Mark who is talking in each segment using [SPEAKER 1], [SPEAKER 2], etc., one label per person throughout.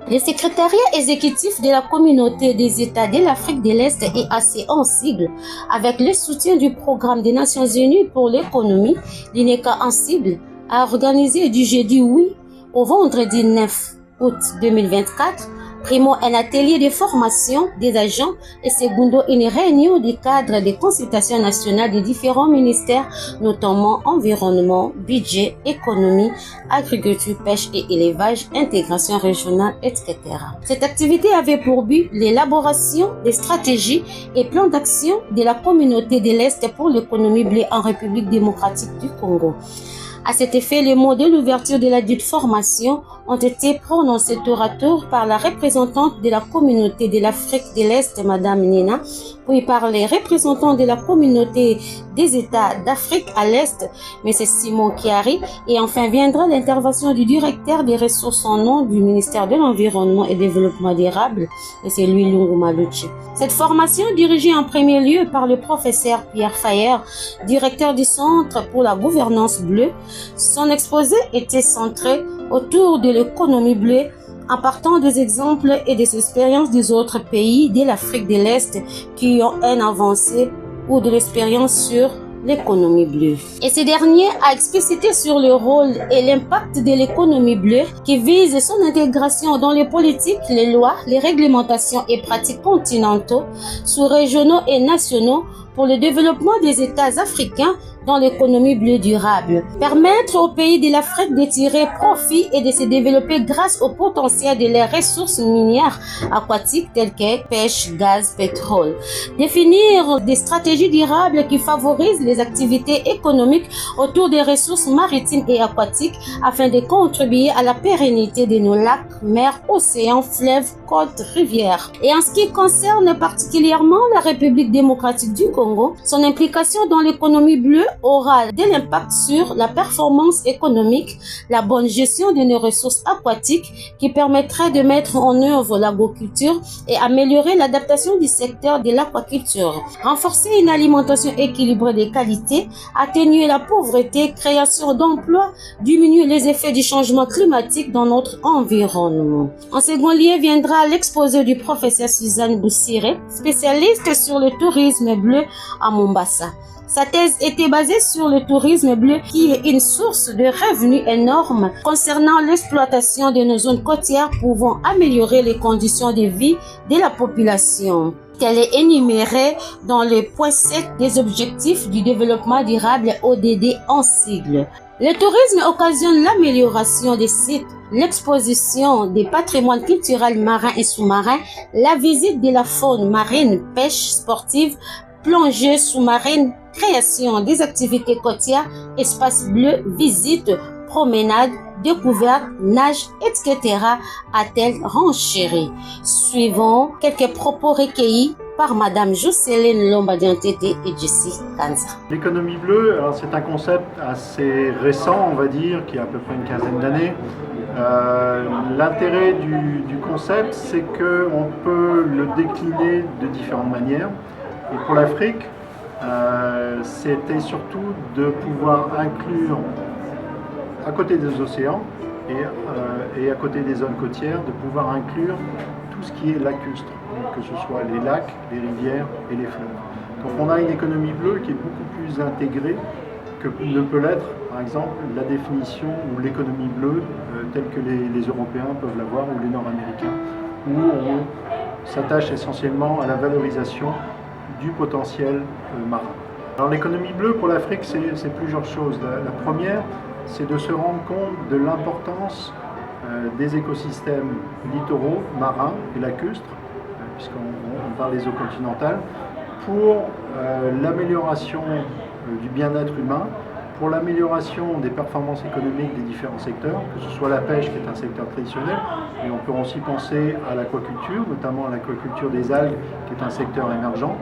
[SPEAKER 1] Le secrétariat exécutif de la communauté des États de l'Afrique de l'Est et assez en sigle, avec le soutien du programme des Nations Unies pour l'économie, l'INECA en cible, a organisé du jeudi 8 au vendredi 9 août 2024, primo un atelier de formation des agents et secondo une réunion du cadre des consultations nationales des différents ministères, notamment environnement, budget, économie, agriculture, pêche et élevage, intégration régionale, etc. Cette activité avait pour but l'élaboration des stratégies et plans d'action de la communauté de l'Est pour l'économie bleue en République démocratique du Congo. À cet effet, les mots de l'ouverture de la dite formation ont été prononcés tour à tour par la représentante de la communauté de l'Afrique de l'Est, Madame Nina, puis par les représentants de la communauté des États d'Afrique à l'Est, M. Simon Kiari, et enfin viendra l'intervention du directeur des ressources en eau du ministère de l'Environnement et Développement durable, M. Louis Lungu Maluchi. Cette formation, dirigée en premier lieu par le professeur Pierre Fayer, directeur du Centre pour la gouvernance bleue, son exposé était centré autour de l'économie bleue en partant des exemples et des expériences des autres pays de l'Afrique de l'Est qui ont un avancé ou de l'expérience sur l'économie bleue. Et ce dernier a explicité sur le rôle et l'impact de l'économie bleue qui vise son intégration dans les politiques, les lois, les réglementations et pratiques continentaux, sous-régionaux et nationaux pour le développement des États africains dans l'économie bleue durable. Permettre aux pays de l'Afrique de tirer profit et de se développer grâce au potentiel de leurs ressources minières aquatiques telles que pêche, gaz, pétrole. Définir des stratégies durables qui favorisent les activités économiques autour des ressources maritimes et aquatiques afin de contribuer à la pérennité de nos lacs, mers, océans, fleuves, côtes, rivières. Et en ce qui concerne particulièrement la République démocratique du Congo, son implication dans l'économie bleue aura de l'impact sur la performance économique, la bonne gestion de nos ressources aquatiques qui permettrait de mettre en œuvre l'agriculture et améliorer l'adaptation du secteur de l'aquaculture, renforcer une alimentation équilibrée de qualité, atténuer la pauvreté, création d'emplois, diminuer les effets du changement climatique dans notre environnement. En second lieu viendra l'exposé du professeur Suzanne Boussiré, spécialiste sur le tourisme bleu à Mombasa. Sa thèse était basée sur le tourisme bleu qui est une source de revenus énorme concernant l'exploitation de nos zones côtières pouvant améliorer les conditions de vie de la population. qu'elle est énumérée dans le point 7 des objectifs du développement durable ODD en sigle. Le tourisme occasionne l'amélioration des sites, l'exposition des patrimoines culturels marins et sous-marins, la visite de la faune marine, pêche sportive, plongée sous-marine, création des activités côtières, espaces bleus, visites, promenades, découvertes, nage, etc. a-t-elle renchéri. Suivant quelques propos recueillis par Madame Jocelyne Lombadian-Tété et Jessie Kanza.
[SPEAKER 2] L'économie bleue, c'est un concept assez récent, on va dire, qui a à peu près une quinzaine d'années. L'intérêt du concept, c'est qu'on peut le décliner de différentes manières. Et pour l'Afrique, c'était surtout de pouvoir inclure, à côté des océans et à côté des zones côtières, de pouvoir inclure tout ce qui est lacustre, que ce soit les lacs, les rivières et les fleuves. Donc on a une économie bleue qui est beaucoup plus intégrée que ne peut l'être, par exemple, la définition ou l'économie bleue telle que les Européens peuvent l'avoir ou les Nord-Américains, où on s'attache essentiellement à la valorisation du potentiel marin. Alors l'économie bleue pour l'Afrique, c'est plusieurs choses. La première, c'est de se rendre compte de l'importance des écosystèmes littoraux, marins et lacustres, puisqu'on parle des eaux continentales, pour l'amélioration du bien-être humain, pour l'amélioration des performances économiques des différents secteurs, que ce soit la pêche qui est un secteur traditionnel, mais on peut aussi penser à l'aquaculture, notamment à l'aquaculture des algues qui est un secteur émergent,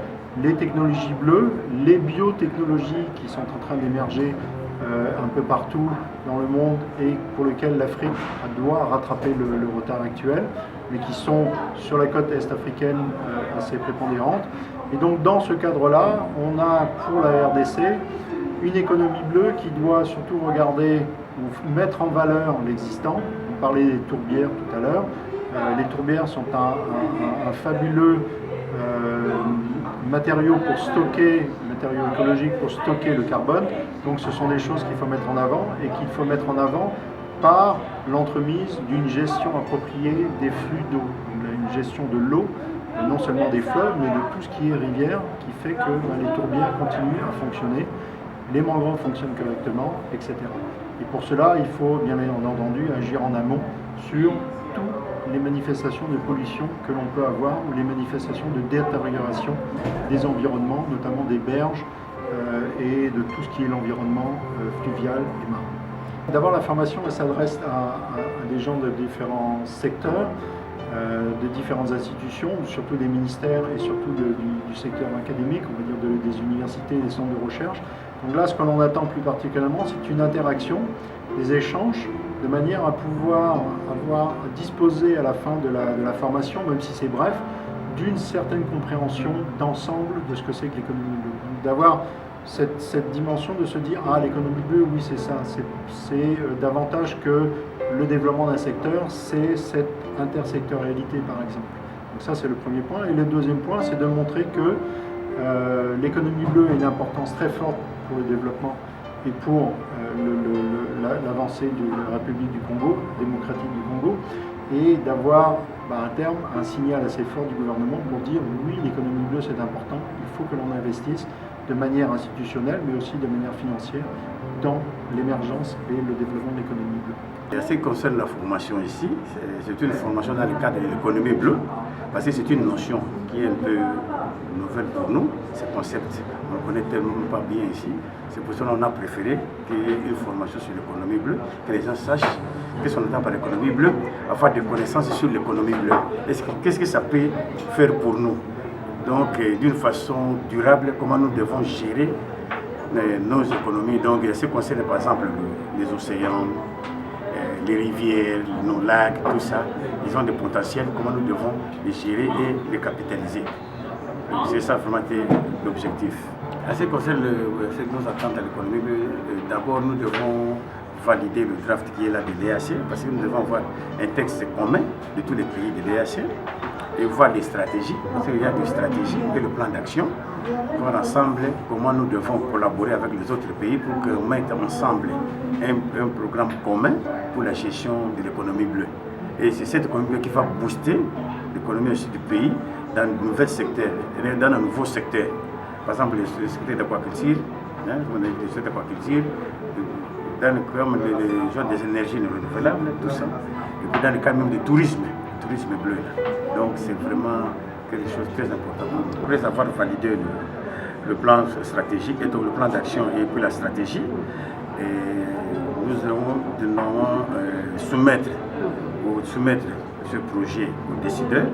[SPEAKER 2] les technologies bleues, les biotechnologies qui sont en train d'émerger un peu partout dans le monde et pour lesquelles l'Afrique doit rattraper le retard actuel, mais qui sont sur la côte est-africaine assez prépondérantes. Et donc dans ce cadre-là, on a pour la RDC une économie bleue qui doit surtout regarder ou mettre en valeur l'existant. On parlait des tourbières tout à l'heure, Les tourbières sont un fabuleux matériau pour stocker, matériau écologique pour stocker le carbone. Donc ce sont des choses qu'il faut mettre en avant et qu'il faut mettre en avant par l'entremise d'une gestion appropriée des flux d'eau, une gestion de l'eau, non seulement des fleuves, mais de tout ce qui est rivière, qui fait que les tourbières continuent à fonctionner, les mangroves fonctionnent correctement, etc. Et pour cela, il faut bien entendu agir en amont sur toutes les manifestations de pollution que l'on peut avoir ou les manifestations de détérioration des environnements, notamment des berges et de tout ce qui est l'environnement fluvial et marin. D'abord, la formation s'adresse à des gens de différents secteurs, de différentes institutions, surtout des ministères et surtout du secteur académique, on va dire des universités, des centres de recherche. Donc là, ce que l'on attend plus particulièrement, c'est une interaction, des échanges, de manière à pouvoir disposer à la fin de la formation, même si c'est bref, d'une certaine compréhension d'ensemble de ce que c'est que l'économie bleue. D'avoir cette dimension de se dire « Ah, l'économie bleue, oui, c'est ça, c'est davantage que le développement d'un secteur, c'est cette intersectorialité, par exemple. » Donc ça, c'est le premier point. Et le deuxième point, c'est de montrer que l'économie bleue a une importance très forte pour le développement et pour l'avancée de la République du Congo, démocratique du Congo, et d'avoir à terme un signal assez fort du gouvernement pour dire oui, l'économie bleue c'est important, il faut que l'on investisse de manière institutionnelle mais aussi de manière financière dans l'émergence et le développement de l'économie bleue.
[SPEAKER 3] En ce qui concerne la formation ici, c'est une formation dans le cadre de l'économie bleue, parce que c'est une notion qui est un peu nouvelle pour nous, ce concept, on ne le connaît tellement pas bien ici. C'est pour ça qu'on a préféré qu'il y ait une formation sur l'économie bleue, que les gens sachent qu'est-ce qu'on entend par l'économie bleue, avoir des connaissances sur l'économie bleue. Qu'est-ce que ça peut faire pour nous? Donc, d'une façon durable, comment nous devons gérer nos économies. Donc, ce qui concerne par exemple les océans, les rivières, nos lacs, tout ça, ils ont des potentiels, comment nous devons les gérer et les capitaliser. C'est ça vraiment l'objectif. En ce qui concerne ce que nous attendons à l'économie, d'abord nous devons valider le draft qui est là de l'EAC, parce que nous devons avoir un texte commun de tous les pays de l'EAC et voir les stratégies, parce qu'il y a des stratégies et le plan d'action, voir ensemble comment nous devons collaborer avec les autres pays pour qu'on mette ensemble un programme commun pour la gestion de l'économie bleue. Et c'est cette économie bleue qui va booster l'économie aussi du pays dans de nouveaux secteurs, dans un nouveau secteur. Par exemple, le secteur d'aquaculture, le secteur d'aquaculture, dans le cadre des énergies renouvelables, tout ça. Et puis dans le cadre même du tourisme bleu. Donc c'est vraiment quelque chose de très important. Après avoir validé le plan stratégique, et donc le plan d'action et puis la stratégie, nous allons soumettre ce projet aux décideurs,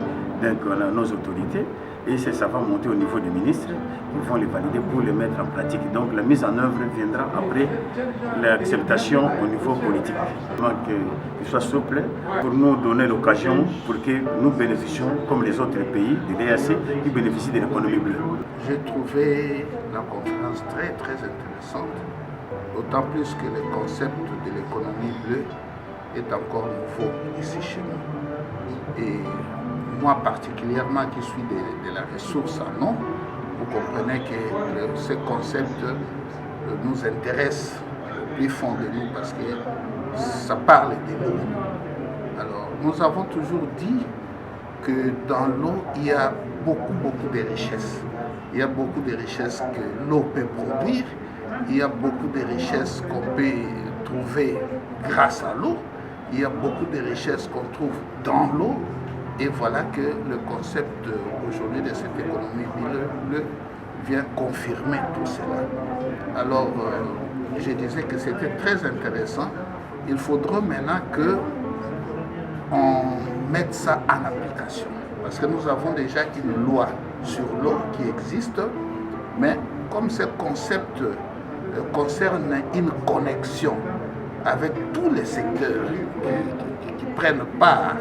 [SPEAKER 3] donc à nos autorités, et ça va monter au niveau des ministres qui vont les valider pour les mettre en pratique. Donc la mise en œuvre viendra après l'acceptation au niveau politique. Qu'il soit souple pour nous donner l'occasion pour que nous bénéficions, comme les autres pays de l'EAC, qui bénéficient de l'économie bleue.
[SPEAKER 4] J'ai trouvé la conférence très intéressante, d'autant plus que le concept de l'économie bleue est encore nouveau ici chez nous. Et moi particulièrement qui suis de la ressource en eau, vous comprenez que ce concept nous intéresse au plus fond de nous parce que ça parle de l'eau. Alors nous avons toujours dit que dans l'eau il y a beaucoup de richesses. Il y a beaucoup de richesses que l'eau peut produire, il y a beaucoup de richesses qu'on peut trouver grâce à l'eau, il y a beaucoup de richesses qu'on trouve dans l'eau. Et voilà que le concept aujourd'hui de cette économie bleue vient confirmer tout cela. Alors, je disais que c'était très intéressant. Il faudra maintenant qu'on mette ça en application. Parce que nous avons déjà une loi sur l'eau qui existe, mais comme ce concept concerne une connexion avec tous les secteurs qui prennent part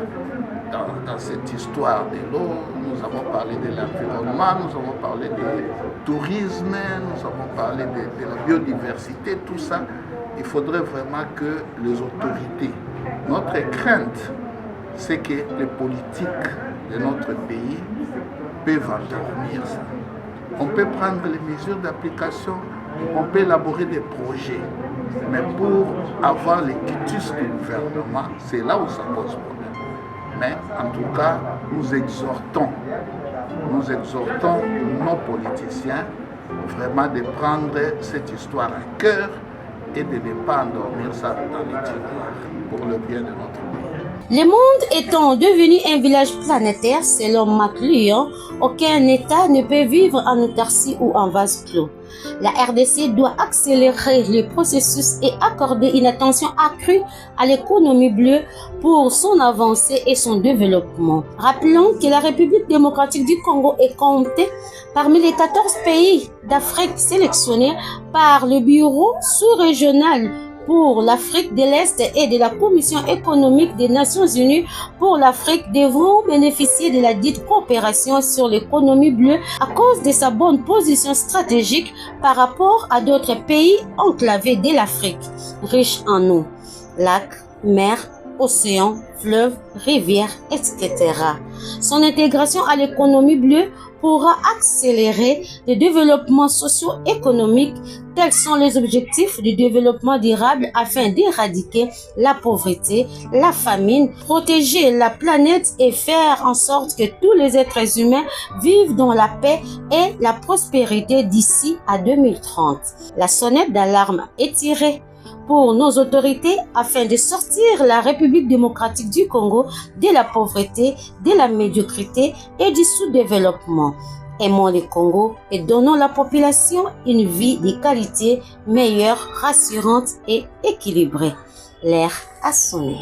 [SPEAKER 4] dans cette histoire de l'eau, nous avons parlé de l'environnement, nous avons parlé du tourisme, nous avons parlé de la biodiversité, tout ça. Il faudrait vraiment que les autorités, notre crainte, c'est que les politiques de notre pays peuvent endormir ça. On peut prendre les mesures d'application, on peut élaborer des projets, mais pour avoir les quitus du gouvernement, c'est là où ça pose problème. Mais en tout cas, nous exhortons nos politiciens vraiment de prendre cette histoire à cœur et de ne pas endormir ça dans les tiroirs pour le bien de notre pays.
[SPEAKER 1] Le monde étant devenu un village planétaire, selon McLuhan, aucun État ne peut vivre en autarcie ou en vase clos. La RDC doit accélérer le processus et accorder une attention accrue à l'économie bleue pour son avancée et son développement. Rappelons que la République démocratique du Congo est comptée parmi les 14 pays d'Afrique sélectionnés par le Bureau sous-régional pour l'Afrique de l'Est et de la Commission économique des Nations Unies pour l'Afrique devront bénéficier de la dite coopération sur l'économie bleue à cause de sa bonne position stratégique par rapport à d'autres pays enclavés de l'Afrique, riches en eau, lacs, mers, océans, fleuves, rivières, etc. Son intégration à l'économie bleue pourra accélérer le développement socio-économique. Tels sont les objectifs du développement durable afin d'éradiquer la pauvreté, la famine, protéger la planète et faire en sorte que tous les êtres humains vivent dans la paix et la prospérité d'ici à 2030. La sonnette d'alarme est tirée pour nos autorités afin de sortir la République démocratique du Congo de la pauvreté, de la médiocrité et du sous-développement. Aimons le Congo et donnons à la population une vie de qualité meilleure, rassurante et équilibrée. L'heure a sonné.